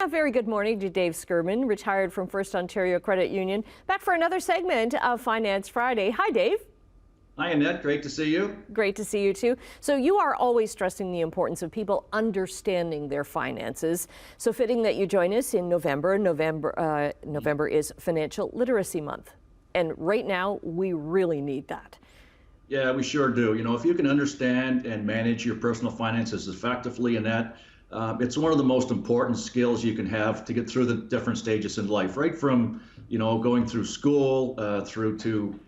A very good morning to Dave Schurman, retired from FirstOntario Credit Union, back for another segment of Finance Friday. Hi, Dave. Hi, Annette. Great to see you. Great to see you, too. So you are always stressing the importance of people understanding their finances. So fitting that you join us in November. November is Financial Literacy Month. And right now, we really need that. Yeah, we sure do. You know, if you can understand and manage your personal finances effectively, Annette, it's one of the most important skills you can have to get through the different stages in life, right from, going through school through to,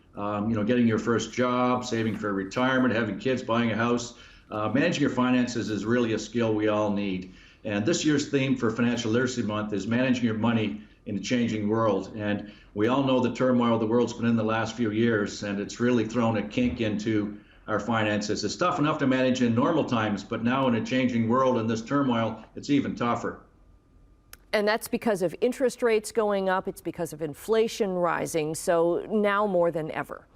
getting your first job, saving for retirement, having kids, buying a house. Managing your finances is really a skill we all need. And this year's theme for Financial Literacy Month is managing your money in a changing world. And we all know the turmoil the world's been in the last few years, and it's really thrown a kink into our finances. It's tough enough to manage in normal times, but now in a changing world and this turmoil, it's even tougher. And that's because of interest rates going up. It's because of inflation rising. So now more than ever.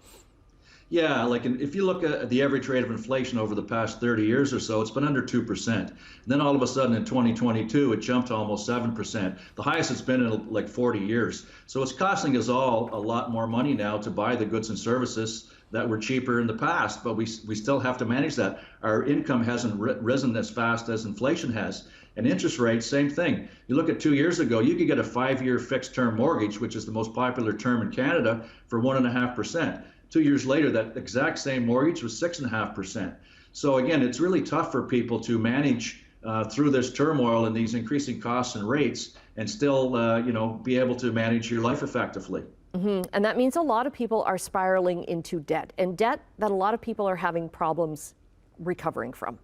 Yeah, like if you look at the average rate of inflation over the past 30 years or so, it's been under 2%. And then all of a sudden in 2022, it jumped to almost 7%, the highest it's been in like 40 years. So it's costing us all a lot more money now to buy the goods and services that were cheaper in the past, but we still have to manage that. Our income hasn't risen as fast as inflation has. And interest rates, same thing. You look at 2 years ago, you could get a 5-year fixed term mortgage, which is the most popular term in Canada, for 1.5%. 2 years later, that exact same mortgage was 6.5%. So again, it's really tough for people to manage through this turmoil and these increasing costs and rates, and still, be able to manage your life effectively. And that means a lot of people are spiraling into debt, and debt that a lot of people are having problems recovering from.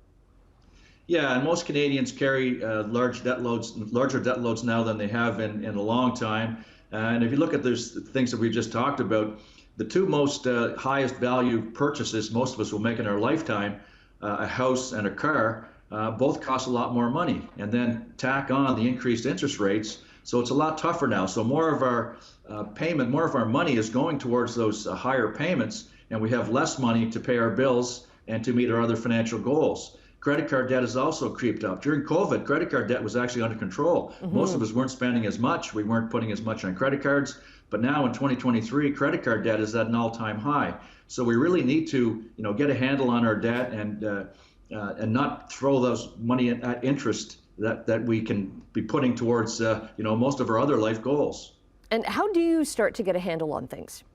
Yeah, and most Canadians carry larger debt loads now than they have in a long time. And if you look at those things that we just talked about, the two most highest value purchases most of us will make in our lifetime, a house and a car, both cost a lot more money. And then tack on the increased interest rates. So it's a lot tougher now. So more of our more of our money is going towards those higher payments, and we have less money to pay our bills and to meet our other financial goals. Credit card debt has also creeped up. During COVID, credit card debt was actually under control. Most of us weren't spending as much. We weren't putting as much on credit cards. But now in 2023, credit card debt is at an all-time high. So we really need to, get a handle on our debt and not throw those money at interest that we can be putting towards, most of our other life goals. And how do you start to get a handle on things?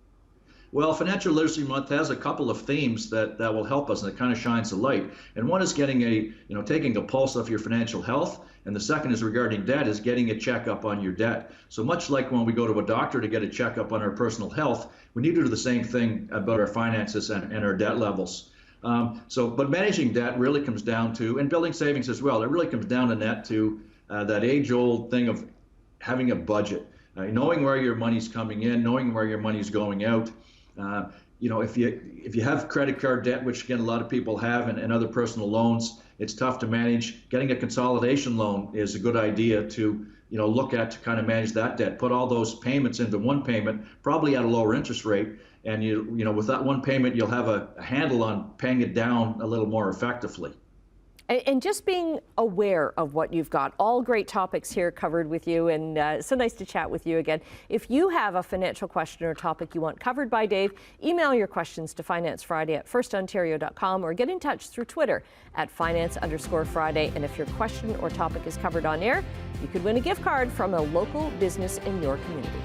Well, Financial Literacy Month has a couple of themes that will help us, and it kind of shines the light. And one is taking a pulse of your financial health, and the second is regarding debt, is getting a checkup on your debt. So much like when we go to a doctor to get a checkup on our personal health, we need to do the same thing about our finances and our debt levels. But managing debt really comes down to, and building savings as well, it really comes down to that age-old thing of having a budget, knowing where your money's coming in, knowing where your money's going out. If you have credit card debt, which again a lot of people have, and other personal loans, it's tough to manage. Getting a consolidation loan is a good idea to look at to kind of manage that debt. Put all those payments into one payment, probably at a lower interest rate, and with that one payment you'll have a handle on paying it down a little more effectively. And just being aware of what you've got. All great topics here covered with you, and so nice to chat with you again. If you have a financial question or topic you want covered by Dave, email your questions to financefriday@firstontario.com or get in touch through Twitter @finance_Friday. And if your question or topic is covered on air, you could win a gift card from a local business in your community.